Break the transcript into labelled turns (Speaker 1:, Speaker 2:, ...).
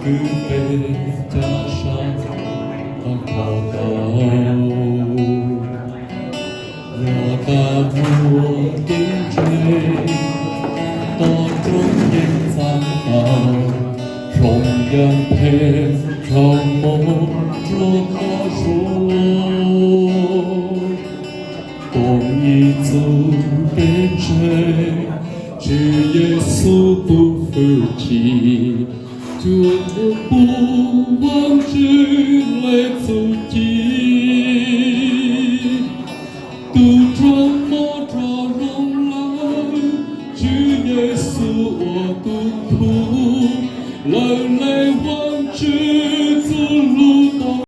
Speaker 1: cứ bên cha sang thọ đầu giờ ta vua kính chơi to trong những gian tàu rộng gian thêm trong một trong có số cùng一组跟随只耶稣不服气就不忘记来自己独装莫着容来只耶稣我独苦来忘记